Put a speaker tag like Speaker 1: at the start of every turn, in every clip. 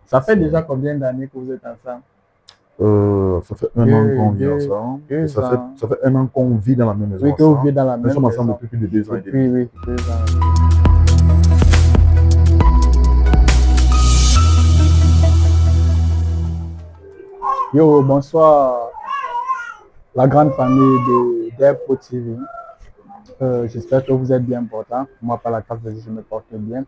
Speaker 1: Ça fait déjà combien d'années que vous êtes ensemble?
Speaker 2: Ça fait un an qu'on vit
Speaker 1: Deux,
Speaker 2: ensemble. Et
Speaker 1: deux ans.
Speaker 2: ça fait un an qu'on vit dans la même maison
Speaker 1: Oui, que vous vivez
Speaker 2: ensemble.
Speaker 1: dans la
Speaker 2: Nous
Speaker 1: même
Speaker 2: sommes ensemble
Speaker 1: maison.
Speaker 2: depuis plus de 2 ans et
Speaker 1: Depuis,
Speaker 2: demi.
Speaker 1: oui, 2 ans. Yo, bonsoir, la grande famille de d'Airpro TV. J'espère que vous êtes bien portant. Moi, par la grâce de Dieu, je me porte bien.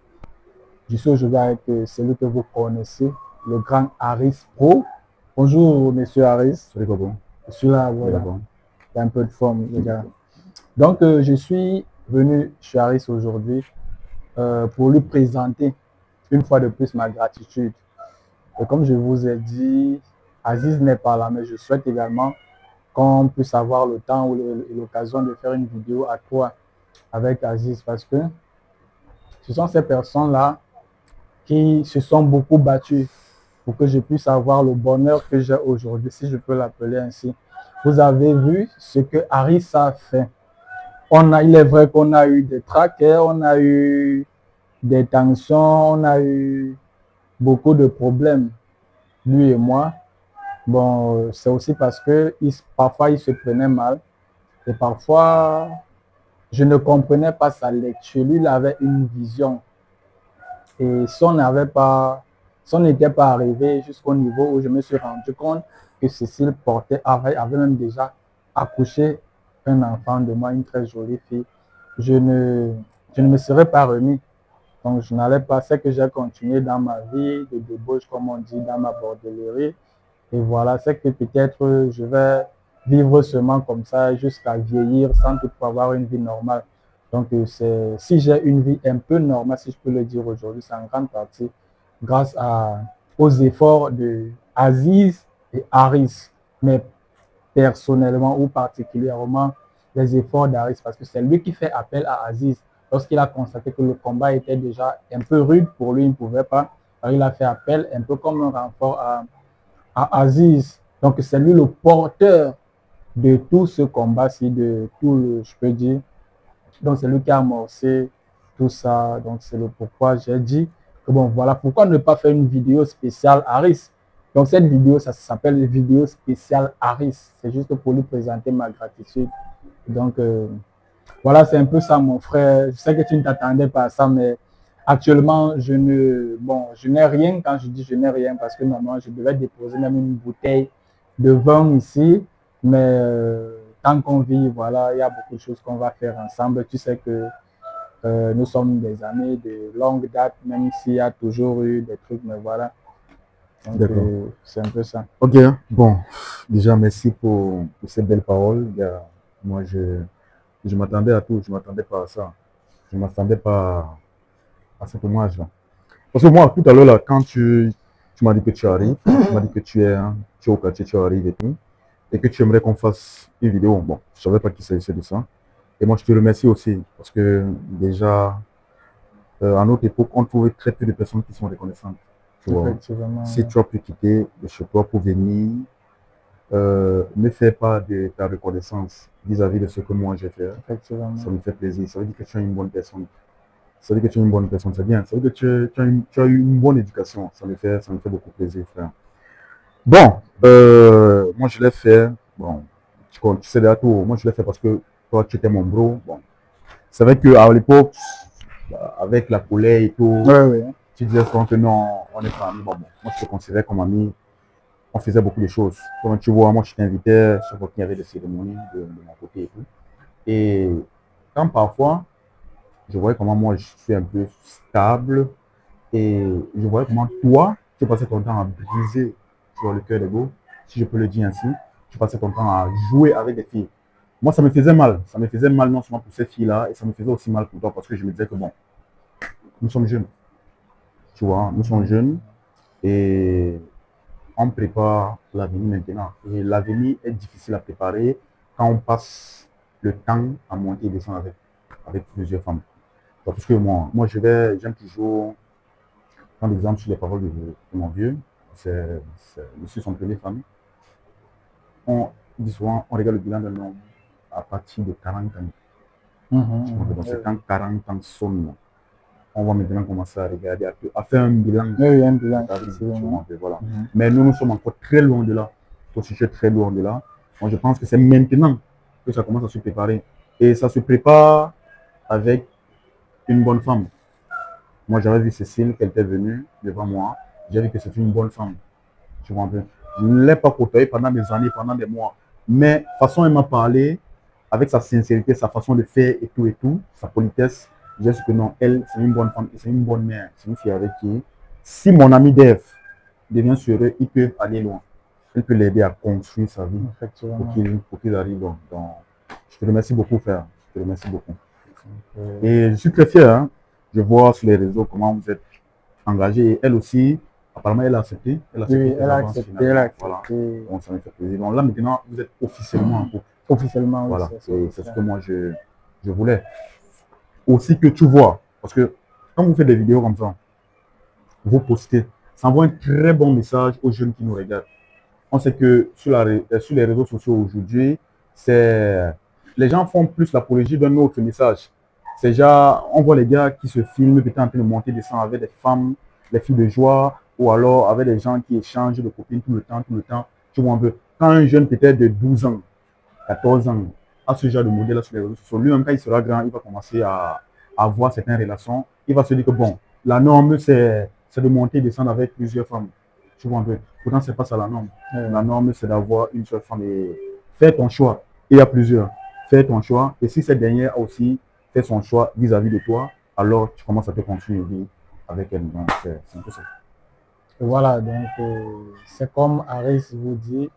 Speaker 1: Je suis aujourd'hui avec celui que vous connaissez, le grand Harris Pro. Bonjour, monsieur Harris.
Speaker 2: Salut, Coco.
Speaker 1: Je suis là,
Speaker 2: Oui,
Speaker 1: voilà.
Speaker 2: d'accord.
Speaker 1: Il y a un peu de forme, les gars. Donc, je suis venu chez Harris aujourd'hui pour lui présenter une fois de plus ma gratitude. Et comme je vous ai dit, Aziz n'est pas là, mais je souhaite également qu'on puisse avoir le temps ou l'occasion de faire une vidéo à toi avec Aziz parce que ce sont ces personnes-là qui se sont beaucoup battues pour que je puisse avoir le bonheur que j'ai aujourd'hui, si je peux l'appeler ainsi. Vous avez vu ce que Harris a fait. Il est vrai qu'on a eu des traquets, on a eu des tensions, on a eu beaucoup de problèmes, lui et moi. Bon, c'est aussi parce que parfois il se prenait mal et parfois je ne comprenais pas sa lecture. Lui, il avait une vision et si on n'était pas arrivé jusqu'au niveau où je me suis rendu compte que Cécile avait même déjà accouché un enfant de moi, une très jolie fille, je ne, je ne me serais pas remis. Donc, je n'allais pas, c'est que j'ai continué dans ma vie de débauche, comme on dit, dans ma bordellerie. Et voilà, c'est que peut-être je vais vivre seulement comme ça jusqu'à vieillir sans toutefois avoir une vie normale. Donc, si j'ai une vie un peu normale, si je peux le dire aujourd'hui, c'est en grande partie grâce aux efforts de Aziz et Harris. Mais personnellement ou particulièrement les efforts d'Aris parce que c'est lui qui fait appel à Aziz. Lorsqu'il a constaté que le combat était déjà un peu rude pour lui, il ne pouvait pas. Alors il a fait appel un peu comme un renfort à Aziz. Donc c'est lui le porteur de tout ce combat-ci, de tout le, je peux dire. Donc c'est lui qui a amorcé tout ça. Donc c'est le pourquoi j'ai dit que bon, voilà, pourquoi ne pas faire une vidéo spéciale Harris. Donc cette vidéo, ça s'appelle vidéo spéciale Harris. C'est juste pour lui présenter ma gratitude. Donc voilà, c'est un peu ça mon frère. Je sais que tu ne t'attendais pas à ça, mais actuellement, je n'ai rien. Quand je dis je n'ai rien, parce que normalement, je devais déposer même une bouteille de vin ici. Mais tant qu'on vit, voilà, il y a beaucoup de choses qu'on va faire ensemble. Tu sais que nous sommes des amis de longue date, même s'il y a toujours eu des trucs, mais voilà. Donc,
Speaker 2: D'accord.
Speaker 1: c'est un peu ça.
Speaker 2: Ok, bon. Déjà, merci pour ces belles paroles. Moi, je m'attendais à tout. Je ne m'attendais pas à ça. Je ne m'attendais pas à cet hommage-là. Parce que moi, tout à l'heure, là, quand tu m'as dit que tu arrives, tu m'as dit que tu es au quartier, tu arrives et tout, et que tu aimerais qu'on fasse une vidéo. Bon, je ne savais pas qu'il s'agissait de ça. Et moi, je te remercie aussi, parce que déjà, à notre époque, on trouvait très peu de personnes qui sont reconnaissantes. Tu vois. Si
Speaker 1: Effectivement,
Speaker 2: tu as pu quitter de chez toi pour venir, ne fais pas de ta reconnaissance vis-à-vis de ce que moi j'ai fait. Ça
Speaker 1: effectivement.
Speaker 2: me fait plaisir. Ça veut dire que tu es une bonne personne. Ça veut dire que tu es une bonne personne, c'est bien. Ça veut dire que tu as eu une bonne éducation. Ça me fait beaucoup plaisir, frère. Bon, moi je l'ai fait. Bon, tu sais déjà tout. Moi je l'ai fait parce que toi tu étais mon bro. Bon, c'est vrai qu'à l'époque, avec la colère et tout,
Speaker 1: Oui, oui.
Speaker 2: tu disais souvent que non, on n'est pas amis. Bon, moi je te considérais comme ami. On faisait beaucoup de choses. Comme tu vois, moi je t'invitais chaque fois qu'il y avait des cérémonies de mon côté et tout. Et quand parfois, je voyais comment moi je suis un peu stable et je voyais comment toi, tu passais ton temps à briser sur le cœur des go, si je peux le dire ainsi. Tu passais ton temps à jouer avec des filles. Moi, ça me faisait mal. Ça me faisait mal non seulement pour ces filles-là, et ça me faisait aussi mal pour toi parce que je me disais que bon, nous sommes jeunes. Tu vois, nous sommes jeunes et on prépare l'avenir maintenant. Et l'avenir est difficile à préparer quand on passe le temps à monter et descendre avec plusieurs femmes. Parce que j'aime toujours prendre l'exemple sur les paroles de mon vieux. Monsieur son premier femme. On dit souvent, on regarde le bilan d'un homme à partir de 40 ans.
Speaker 1: Mhm,
Speaker 2: Donc,
Speaker 1: mhm.
Speaker 2: c'est quand 40 ans sonnent on va maintenant commencer à regarder, à faire un bilan.
Speaker 1: Oui, un bilan,
Speaker 2: Ta vie,
Speaker 1: effectivement.
Speaker 2: voilà. Mais nous sommes encore très loin de là. Au sujet très loin de là. Moi, je pense que c'est maintenant que ça commence à se préparer. Et ça se prépare avec une bonne femme. Moi, j'avais vu Cécile, qu'elle était venue devant moi. J'ai vu que c'est une bonne femme. Tu vois un peu. Je ne l'ai pas côtoyée pendant des années, pendant des mois. Mais de toute façon, elle m'a parlé avec sa sincérité, sa façon de faire et tout, sa politesse. J'ai dit que non, elle, c'est une bonne femme, c'est une bonne mère. C'est une fille avec qui, si mon ami Dave devient sérieux, il peut aller loin. Il peut l'aider à construire sa vie
Speaker 1: Effectivement.
Speaker 2: pour qu'il arrive dans. Je te remercie beaucoup, frère. Je te remercie beaucoup. Et je suis très fier. Hein. Je vois sur les réseaux comment vous êtes engagé. Et elle aussi, apparemment, elle a accepté.
Speaker 1: Oui, elle a accepté, elle a accepté.
Speaker 2: Voilà. Bon, ça me fait plaisir. Donc là, maintenant, vous êtes officiellement en couple.
Speaker 1: Officiellement, oui.
Speaker 2: Voilà. C'est ce que moi, je voulais. Aussi que tu vois. Parce que quand vous faites des vidéos comme ça, vous postez, ça envoie un très bon message aux jeunes qui nous regardent. On sait que sur les réseaux sociaux aujourd'hui, les gens font plus l'apologie d'un autre message. C'est déjà, on voit les gars qui se filment, peut-être en train de monter, descendre avec des femmes, les filles de joie, ou alors avec des gens qui échangent de copines tout le temps. Tu vois un peu. Quand un jeune peut-être de 12 ans, 14 ans, a ce genre de modèle sur les réseaux sociaux, lui-même, quand il sera grand, il va commencer à avoir certaines relations. Il va se dire que bon, la norme, c'est de monter et descendre avec plusieurs femmes. Tu vois un peu. Pourtant, c'est pas ça la norme. La norme, c'est d'avoir une seule femme et faire ton choix. Il y a plusieurs. Faire ton choix. Et si cette dernière a aussi fait son choix vis-à-vis de toi, alors tu commences à te construire une vie avec elle. Donc, c'est un peu ça.
Speaker 1: Voilà, donc c'est comme Aris vous dit.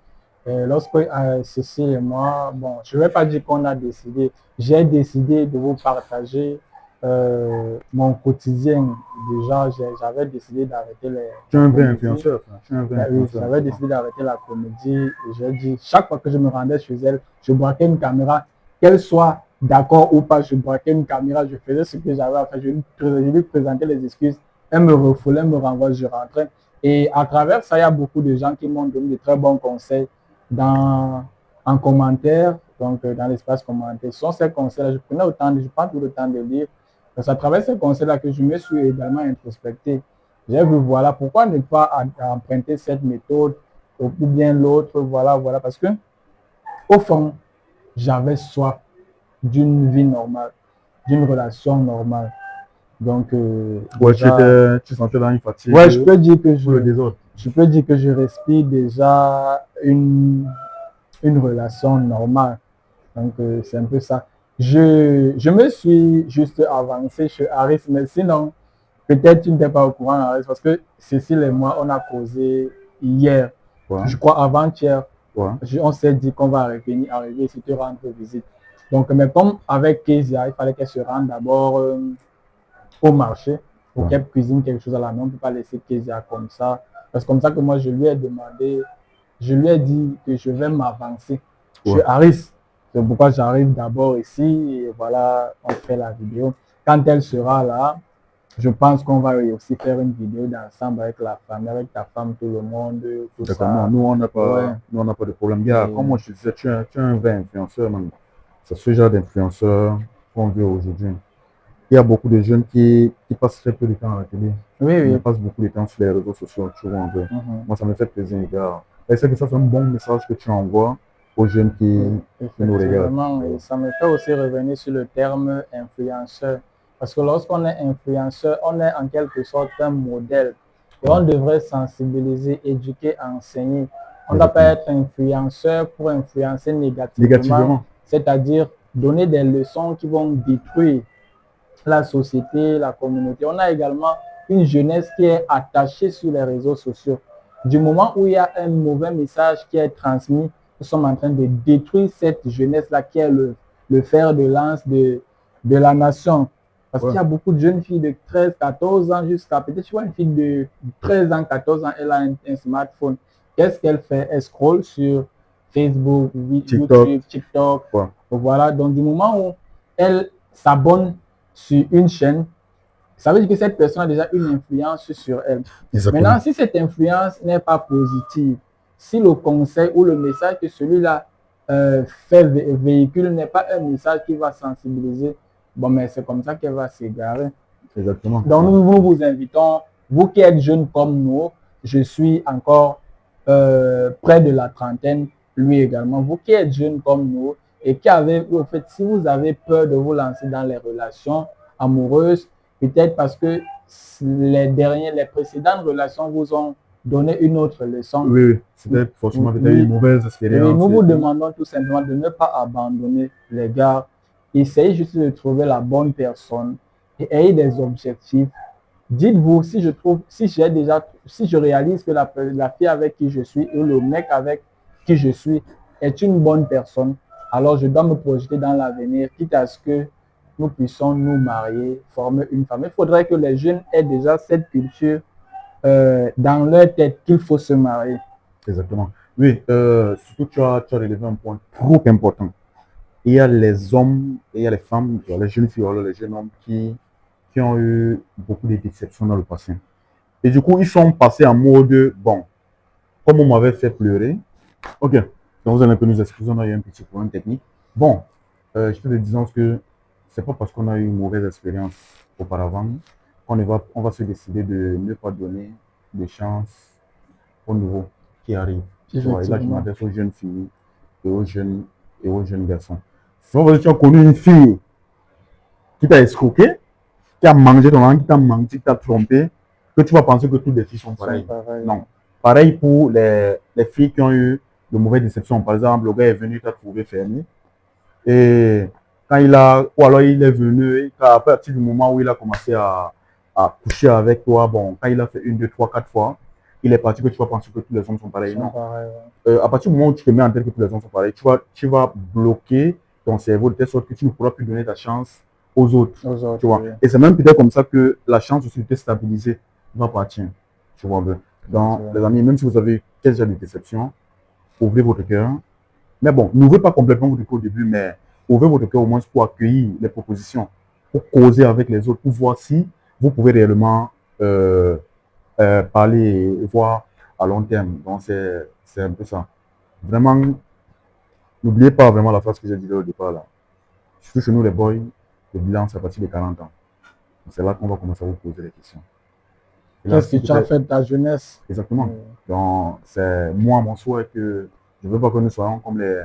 Speaker 1: Lorsque Cécile et moi, bon, je ne vais pas dire qu'on a décidé, j'ai décidé de vous partager mon quotidien. Déjà, j'avais décidé d'arrêter les.
Speaker 2: Tu es un vrai influenceur. Tu es un vrai influenceur.
Speaker 1: J'avais décidé d'arrêter la comédie. Et j'ai dit, chaque fois que je me rendais chez elle, je braquais une caméra, qu'elle soit d'accord ou pas, je braquais une caméra, je faisais ce que j'avais à faire, je lui présentais les excuses, elle me refoulait, elle me renvoie, je rentrais. Et à travers ça, il y a beaucoup de gens qui m'ont donné de très bons conseils en commentaire, donc dans l'espace commentaire. Ce sont ces conseils-là, je prends tout le temps de lire. C'est à travers ces conseils-là que je me suis également introspecté. J'ai vu, voilà, pourquoi ne pas emprunter cette méthode ou bien l'autre, voilà, parce que, au fond, j'avais soif d'une vie normale, d'une relation normale. Donc,
Speaker 2: ouais, tu sentais dans une fatigue.
Speaker 1: Ouais, je peux dire que je respire déjà une relation normale. Donc, c'est un peu ça. Je me suis juste avancé chez Aris, mais sinon, peut-être tu n'étais pas au courant, Aris, parce que Cécile et moi, on a causé hier, je crois avant-hier. On s'est dit qu'on va arriver si tu rentres visite. Donc, mais comme avec Kezia, il fallait qu'elle se rende d'abord au marché pour qu'elle cuisine quelque chose à la main. On ne peut pas laisser Kezia comme ça. C'est comme ça que moi, je lui ai demandé, je lui ai dit que je vais m'avancer chez Aris. C'est pourquoi j'arrive d'abord ici et voilà, on fait la vidéo. Quand elle sera là, je pense qu'on va aussi faire une vidéo d'ensemble avec la famille, avec ta femme, tout le monde. Tout ça.
Speaker 2: Nous, on n'a pas de problème. Comme moi, je disais, tu es un vrai influenceur. C'est ce genre d'influenceur qu'on veut aujourd'hui. Il y a beaucoup de jeunes qui passent très peu de temps à la télé. Ils passent beaucoup de temps sur les réseaux sociaux, tu vois un peu. Moi, ça me fait plaisir, les gars. Et c'est que ça, c'est un bon message que tu envoies aux jeunes qui nous regardent.
Speaker 1: Et ça me fait aussi revenir sur le terme influenceur. Parce que lorsqu'on est influenceur, on est en quelque sorte un modèle. Et on devrait sensibiliser, éduquer, enseigner. On ne doit pas être influenceur pour influencer négativement. C'est-à-dire donner des leçons qui vont détruire la société, la communauté. On a également une jeunesse qui est attachée sur les réseaux sociaux. Du moment où il y a un mauvais message qui est transmis, nous sommes en train de détruire cette jeunesse-là qui est le fer de lance de la nation. Parce qu'il y a beaucoup de jeunes filles de 13, 14 ans jusqu'à peut-être, tu vois, une fille de 13 ans, 14 ans, elle a un smartphone. Qu'est-ce qu'elle fait? Elle scrolle sur Facebook, YouTube, TikTok. Voilà, donc du moment où elle s'abonne sur une chaîne, ça veut dire que cette personne a déjà une influence sur elle. Exactement. Maintenant, si cette influence n'est pas positive, si le conseil ou le message que celui-là véhicule n'est pas un message qui va sensibiliser, bon, mais c'est comme ça qu'elle va s'égarer.
Speaker 2: Exactement.
Speaker 1: Donc, nous vous invitons, vous qui êtes jeunes comme nous, je suis encore près de la trentaine, lui également, vous qui êtes jeunes comme nous et qui avez, au fait, si vous avez peur de vous lancer dans les relations amoureuses, peut-être parce que les précédentes relations vous ont donné une autre leçon.
Speaker 2: Oui, oui. C'était forcément peut-être
Speaker 1: Oui,
Speaker 2: une mauvaise
Speaker 1: oui,
Speaker 2: expérience.
Speaker 1: nous vous demandons tout simplement de ne pas abandonner les gars. Essayez juste de trouver la bonne personne et ayez des objectifs. Dites-vous, si je trouve, si je réalise que la fille avec qui je suis ou le mec avec qui je suis est une bonne personne, alors je dois me projeter dans l'avenir, quitte à ce que nous puissions nous marier, former une famille. Il faudrait que les jeunes aient déjà cette culture dans leur tête qu'il faut se marier.
Speaker 2: Exactement. Oui, surtout tu as relevé un point trop important. Il y a les hommes et il y a les femmes, les jeunes filles, les jeunes hommes qui ont eu beaucoup de déceptions dans le passé. Et du coup, ils sont passés en mode, bon, comme on m'avait fait pleurer, ok, donc vous allez un peu nous excuser, on a eu un petit problème technique. Bon, je te disons que c'est pas parce qu'on a eu une mauvaise expérience auparavant on va se décider de ne pas donner de chance aux nouveaux qui arrivent. Tu vois, et là, je
Speaker 1: Effectivement.
Speaker 2: m'adresse aux jeunes filles et aux jeunes garçons. Si tu as connu une fille qui t'a escroqué, qui a mangé ton langue, qui t'a menti, qui t'a trompé, que tu vas penser que toutes les filles sont pareilles. Non. Pareil pour les filles qui ont eu de mauvaises déceptions. Par exemple, le gars est venu, t'a trouvé fermé. Et quand ou alors il est venu, à partir du moment où il a commencé à coucher avec toi, bon, quand il a fait 1, 2, 3, 4 fois, il est parti que tu vas penser que tous les hommes sont pareils. Non. À partir du moment où tu te mets en tête que tous les hommes sont pareils, tu vas bloquer ton cerveau de telle sorte que tu ne pourras plus donner ta chance aux autres. Tu vois. Oui. Et c'est même peut-être comme ça que la chance aussi de te stabiliser va partir. Tu vois. Donc, les amis, même si vous avez quelques genre de déception, ouvrez votre cœur. Mais bon, n'ouvrez pas complètement votre cœur au début, mais ouvrez votre cœur au moins pour accueillir les propositions, pour causer avec les autres, pour voir si vous pouvez réellement parler et voir à long terme. Donc, c'est un peu ça. Vraiment, n'oubliez pas vraiment la phrase que j'ai dit au départ là. Surtout chez nous, les boys, le bilan, c'est à partir de 40 ans. C'est là qu'on va commencer à vous poser des questions.
Speaker 1: Qu'est-ce que tu as fait de ta jeunesse?
Speaker 2: Exactement. Donc, c'est moi, mon souhait que je ne veux pas que nous soyons comme les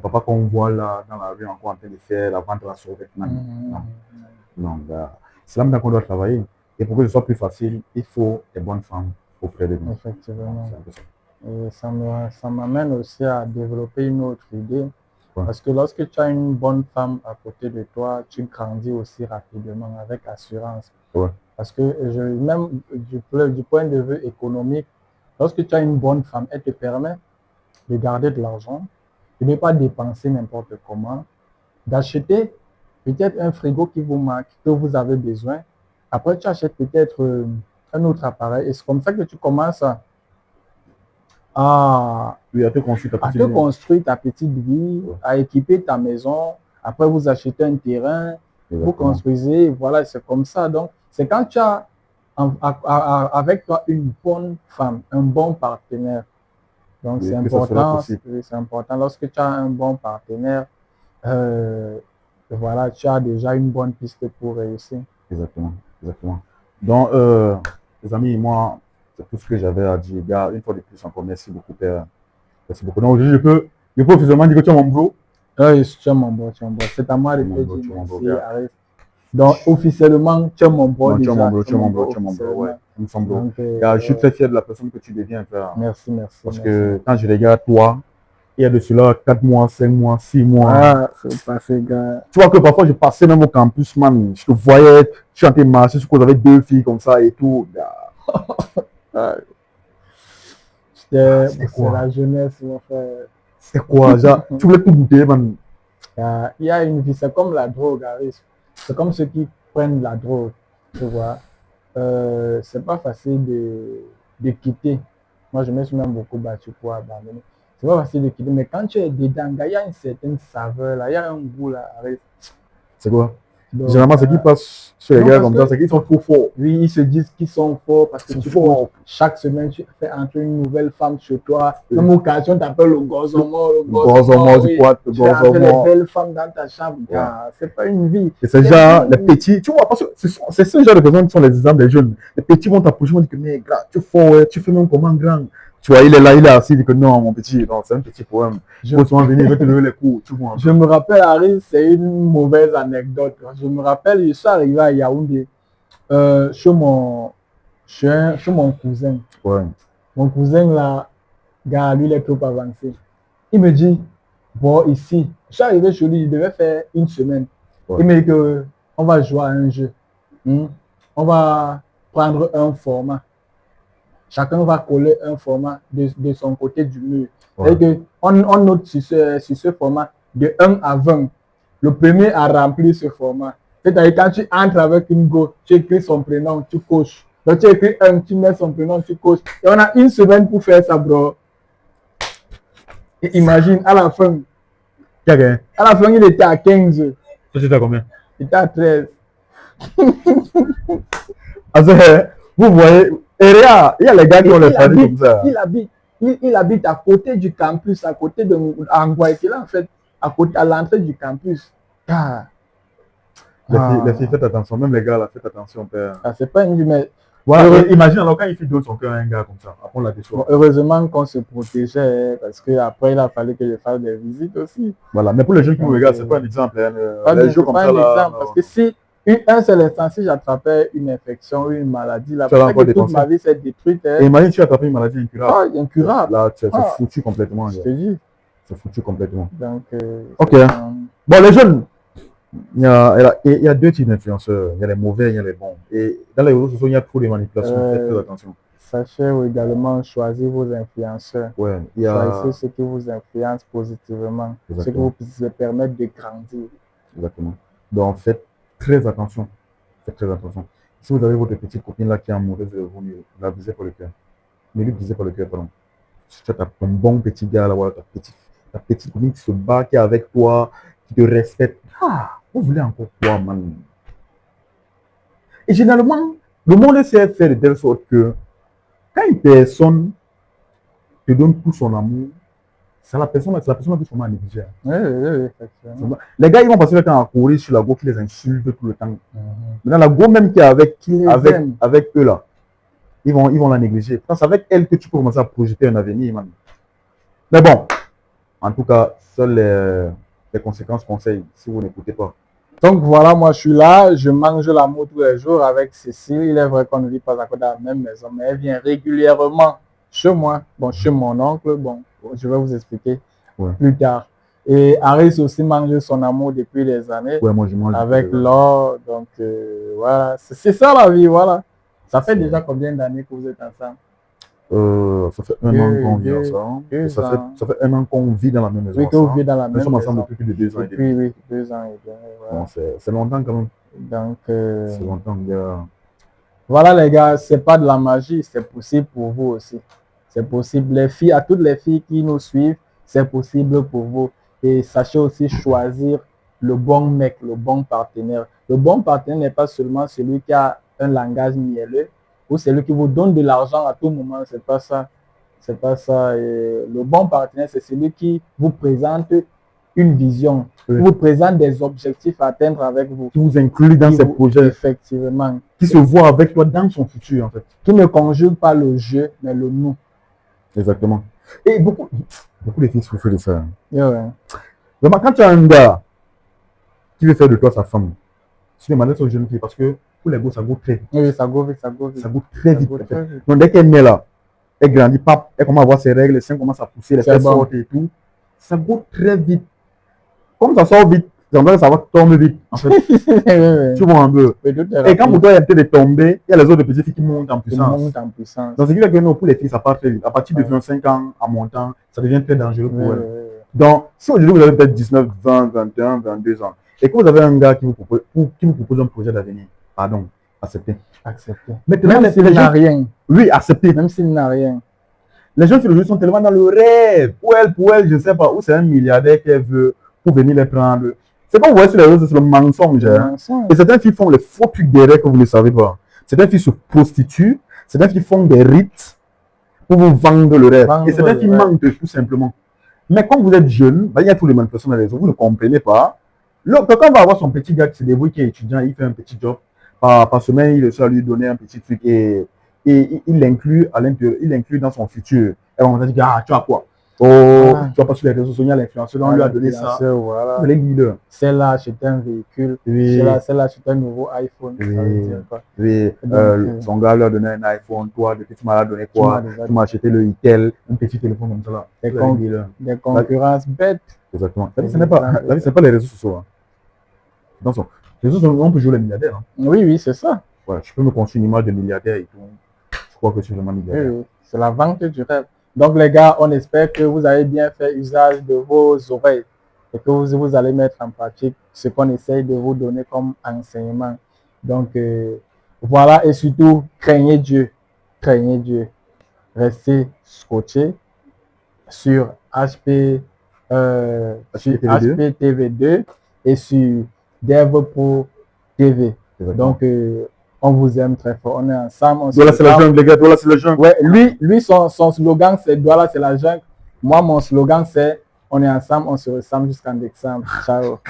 Speaker 2: papas qu'on voit là dans la rue encore en train de faire la vente de la survêtement. Non. C'est là maintenant qu'on doit travailler. Et pour que ce soit plus facile, il faut des bonnes femmes auprès de nous.
Speaker 1: Effectivement. Et ça m'amène aussi à développer une autre idée. Ouais. Parce que lorsque tu as une bonne femme à côté de toi, tu grandis aussi rapidement avec assurance.
Speaker 2: Ouais.
Speaker 1: Parce que même du point de vue économique, lorsque tu as une bonne femme, elle te permet de garder de l'argent, de ne pas dépenser n'importe comment, d'acheter peut-être un frigo qui vous manque, que vous avez besoin. Après, tu achètes peut-être un autre appareil. Et c'est comme ça que tu commences à te construire ta petite vie, ouais. À équiper ta maison. Après, vous achetez un terrain, vous construisez. Voilà, c'est comme ça. Donc, c'est quand tu as avec toi une bonne femme, un bon partenaire. Donc, oui, c'est important. Lorsque tu as un bon partenaire, voilà, tu as déjà une bonne piste pour réussir.
Speaker 2: Exactement. Donc, les amis, moi, c'est tout ce que j'avais à dire. Gars, une fois de plus, encore merci beaucoup, Père. Merci beaucoup. Donc, je peux officiellement dire que tu es mon bro.
Speaker 1: Oui, tu es mon bro. C'est à moi de te dire merci. Donc, officiellement, tu es mon bro.
Speaker 2: Tu es mon bro. Ouais. Nous sommes bro. Je suis très fier de la personne que tu deviens, frère.
Speaker 1: Merci.
Speaker 2: Parce que quand je regarde toi, il y a de cela 4 mois, 5 mois, 6 mois.
Speaker 1: Ah, c'est passé, gars.
Speaker 2: Tu vois que parfois, je passais même au campus, man. Je te voyais, tu chantais marcher, je crois que j'avais 2 filles comme ça et tout.
Speaker 1: C'est la jeunesse, mon frère.
Speaker 2: C'est quoi, genre, tu voulais tout goûter, man.
Speaker 1: Il y a une vie, c'est comme la drogue, Aris. C'est comme ceux qui prennent la drogue, tu vois. C'est pas facile de quitter. Moi, je me suis même beaucoup battu pour abandonner. C'est pas facile de quitter, mais quand tu es dedans, il y a une certaine saveur, là, il y a un goût, là, Aris.
Speaker 2: C'est quoi?
Speaker 1: Donc,
Speaker 2: Généralement, ce qui passe sur les
Speaker 1: non,
Speaker 2: gars
Speaker 1: parce
Speaker 2: comme
Speaker 1: que-
Speaker 2: ça, c'est qu'ils sont trop forts.
Speaker 1: oui, ils se disent qu'ils sont forts parce que
Speaker 2: Ils sont
Speaker 1: tu
Speaker 2: forts.
Speaker 1: poses chaque semaine, tu fais entrer une nouvelle femme chez toi.
Speaker 2: Oui.
Speaker 1: Même occasion, tu appelles le gozomo,
Speaker 2: Gozomo, du
Speaker 1: oui.
Speaker 2: poids, le
Speaker 1: Tu fais entrer les
Speaker 2: gozomo.
Speaker 1: belles femmes dans ta chambre.
Speaker 2: Ouais.
Speaker 1: Ah, c'est pas une vie.
Speaker 2: Et c'est genre, les petits, tu vois, parce que c'est ce genre de personnes qui sont les exemples des jeunes. Les petits vont t'approcher, vont dire que, mais grand, tu es fort, ouais, tu fais même comment grand. Tu vois, il est là, il est assis, il dit que non, mon petit, non, c'est un petit problème.
Speaker 1: Je-
Speaker 2: Il faut souvent venir, il va te lever les coups, tu vois.
Speaker 1: Je me rappelle, Harry, c'est une mauvaise anecdote. Je me rappelle, je suis arrivé à Yaoundé chez mon cousin.
Speaker 2: Ouais.
Speaker 1: Mon cousin, là, gars, lui, il est trop avancé. Il me dit, bon, ici, je suis arrivé chez lui, il devait faire une semaine.
Speaker 2: Ouais.
Speaker 1: Il me dit que on va jouer à un jeu. On va prendre un format. Chacun va coller un format de son côté du mur.
Speaker 2: Ouais.
Speaker 1: Et que on note sur ce format de 1 à 20. Le premier à remplir ce format. C'est-à-dire quand tu entres avec une go, tu écris son prénom, tu coches. Donc tu écris 1, tu mets son prénom, tu coches. Et on a une semaine pour faire ça, bro. Et imagine, à la fin, il était à 15.
Speaker 2: Toi, tu étais à combien?
Speaker 1: Il était à 13.
Speaker 2: Vous voyez, et regarde, il y a les gars qui ont les familles comme ça.
Speaker 1: Il habite à côté du campus, à côté de Anguaïkela, en fait, à l'entrée du campus. Ah.
Speaker 2: Les filles, faites attention, même les gars, là, faites attention, père.
Speaker 1: Ah, c'est pas une vie, mais
Speaker 2: Voilà, imagine alors quand il fait donne son cœur à un gars comme ça, après on l'a déçu.
Speaker 1: bon, heureusement qu'on se protégeait, parce qu'après, il a fallu que je fasse des visites aussi.
Speaker 2: Voilà, mais pour les gens qui nous regardent, c'est pas un exemple. Hein, les jeux comme
Speaker 1: pas
Speaker 2: ça,
Speaker 1: un
Speaker 2: là,
Speaker 1: exemple, parce que si un seul instant, si j'attrapais une infection ou une maladie, là,
Speaker 2: Tu as
Speaker 1: peut-être
Speaker 2: encore
Speaker 1: que
Speaker 2: des
Speaker 1: toute ma vie s'est détruite.
Speaker 2: et imagine tu as attrapé une maladie incurable.
Speaker 1: Ah, incurable.
Speaker 2: Là, c'est
Speaker 1: Ah.
Speaker 2: foutu complètement.
Speaker 1: Je
Speaker 2: Gars.
Speaker 1: te dis.
Speaker 2: C'est foutu complètement.
Speaker 1: Donc,
Speaker 2: Ok. Bon, les jeunes, il y a deux types d'influenceurs. Il y a les mauvais, il y a les bons. Et dans les réseaux sociaux, il y a trop de manipulations. Faites très attention.
Speaker 1: Sachez également choisir vos influenceurs.
Speaker 2: Ouais, il y a...
Speaker 1: Choisissez ceux qui vous influencent positivement, ceux qui vous permettent de grandir.
Speaker 2: Exactement. Donc, faites très attention. Faites très attention. Si vous avez votre petite copine là qui est amoureuse de vous, ne la visez pas le cœur. Ne lui visez pas le cœur, pardon. Si tu as un bon petit gars là, voilà, ta petite copine qui se bat, qui est avec toi, qui te respecte. Ah, vous voulez encore quoi, man? Et généralement, le monde essaie de faire de telle sorte que quand une personne te donne tout son amour, c'est la personne qui sûrement négliger.
Speaker 1: Oui, effectivement.
Speaker 2: Les gars, ils vont passer le temps à courir sur la go qui les insulte tout le temps. Maintenant, la go même qui est avec eux là, ils vont la négliger. C'est avec elle que tu peux commencer à projeter un avenir, man. Mais bon, en tout cas, seules les conséquences conseillent si vous n'écoutez pas.
Speaker 1: Donc voilà, moi je suis là, je mange l'amour tous les jours avec Cécile. Il est vrai qu'on ne vit pas encore dans la même maison, mais elle vient régulièrement chez moi, bon, chez mon oncle, bon, je vais vous expliquer plus tard. Et Aris aussi mange son amour depuis des années
Speaker 2: moi, je mange
Speaker 1: avec Laure, donc voilà, c'est ça la vie, voilà. Ça fait déjà combien d'années que vous êtes ensemble?
Speaker 2: Ça fait un an qu'on vit ensemble. Ça fait un an qu'on vit dans la même maison.
Speaker 1: Oui, qu'on vit dans la même maison.
Speaker 2: Nous sommes ensemble depuis plus de 2 ans et demi.
Speaker 1: Oui, 2 ans et demi.
Speaker 2: Voilà. Bon, c'est longtemps quand même.
Speaker 1: Donc,
Speaker 2: c'est longtemps, gars.
Speaker 1: Voilà les gars, c'est pas de la magie, c'est possible pour vous aussi. C'est possible. Les filles, à toutes les filles qui nous suivent, c'est possible pour vous. Et sachez aussi choisir le bon mec, le bon partenaire. Le bon partenaire n'est pas seulement celui qui a un langage mielleux ou celui qui vous donne de l'argent à tout moment. C'est pas ça. C'est pas ça. Et le bon partenaire, c'est celui qui vous présente une vision, qui vous présente des objectifs à atteindre avec vous.
Speaker 2: Qui vous inclut dans ses projets.
Speaker 1: Effectivement.
Speaker 2: Qui se voit avec toi dans son futur, en fait.
Speaker 1: Qui ne conjugue pas le je, mais le nous.
Speaker 2: Exactement. Et beaucoup de filles souffrent de ça.
Speaker 1: Ouais.
Speaker 2: Vraiment, quand tu as un gars qui veut faire de toi sa femme, tu demandes aux jeunes filles parce que pour les gosses, ça go très vite.
Speaker 1: Oui, ça go vite.
Speaker 2: Ça go très vite. Donc, dès qu'elle est là, elle grandit, pape, elle commence à avoir ses règles, les seins commencent à pousser, les fesses sortent et tout. Ça go très vite. Comme ça sort vite, ça va tomber vite. En fait. Tu vois un peu. Et quand pour toi, il y a peut-être de tomber, il y a les autres petites filles qui montent en puissance. Donc, c'est que non, pour les filles, ça part très vite. À partir de 25 ans, en montant, ça devient très dangereux pour elles. Donc, si aujourd'hui vous avez peut-être 19, 20, 21, 22 ans, et que vous avez un gars qui vous propose un projet d'avenir, pardon, acceptez.
Speaker 1: Maintenant, même s'il n'a rien.
Speaker 2: Oui, acceptez.
Speaker 1: Même s'il n'a rien.
Speaker 2: Les gens aujourd'hui sont tellement dans le rêve. Pour elle, je ne sais pas, où c'est un milliardaire qu'elle veut pour venir les prendre. C'est comme vous voyez sur les réseaux, c'est le mensonge.
Speaker 1: Le
Speaker 2: Hein.
Speaker 1: mensonge.
Speaker 2: Et certaines filles font les faux trucs derrière que vous ne savez pas. Certaines filles se prostituent, certaines filles font des rites pour vous vendre le rêve.
Speaker 1: Vendre
Speaker 2: Et certaines
Speaker 1: le
Speaker 2: filles
Speaker 1: rêve.
Speaker 2: mentent tout simplement. Mais quand vous êtes jeune, il y a tous les manipulations dans les réseaux, vous ne comprenez pas. Quelqu'un va avoir son petit gars qui se débrouille, qui est étudiant, il fait un petit job. Par semaine, il essaie de lui donner un petit truc et il l'inclut à l'intérieur, il l'inclut dans son futur. Et on va dire, ah, tu as quoi? Oh, tu vas pas sur les réseaux sociaux, il y a l'influenceur, on lui a donné ça.
Speaker 1: Voilà.
Speaker 2: Les leaders.
Speaker 1: Celle-là a acheté un véhicule.
Speaker 2: Oui.
Speaker 1: Celle-là a acheté un nouveau iPhone.
Speaker 2: Oui.
Speaker 1: Ça veut dire quoi?
Speaker 2: Oui.
Speaker 1: Donc,
Speaker 2: son gars lui a donné un iPhone. Toi, depuis tu m'as donné quoi? Tu m'as acheté le Itel, un petit téléphone comme ça là.
Speaker 1: Des concurrences bêtes.
Speaker 2: Exactement. La vie, ce n'est pas les réseaux sociaux. Hein. Attention. Les réseaux sociaux, on peut jouer les milliardaires. Hein.
Speaker 1: Oui, oui, c'est ça.
Speaker 2: Ouais, je peux me construire une image de milliardaire et tout. Je crois que je suis vraiment milliardaire.
Speaker 1: Oui, oui. C'est la vente du rêve. Donc, les gars, on espère que vous avez bien fait usage de vos oreilles et que vous allez mettre en pratique ce qu'on essaye de vous donner comme enseignement. Donc, voilà. Et surtout, craignez Dieu. Craignez Dieu. Restez scotché sur HPTV2 et sur DevPro TV.
Speaker 2: Exactement.
Speaker 1: Donc, on vous aime très fort. On est ensemble.
Speaker 2: Voilà, c'est la jungle, les gars. Voilà, c'est la jungle.
Speaker 1: Ouais, lui son slogan, c'est Douala, c'est la jungle. Moi, mon slogan, c'est on est ensemble, on se ressemble jusqu'en décembre. Ciao.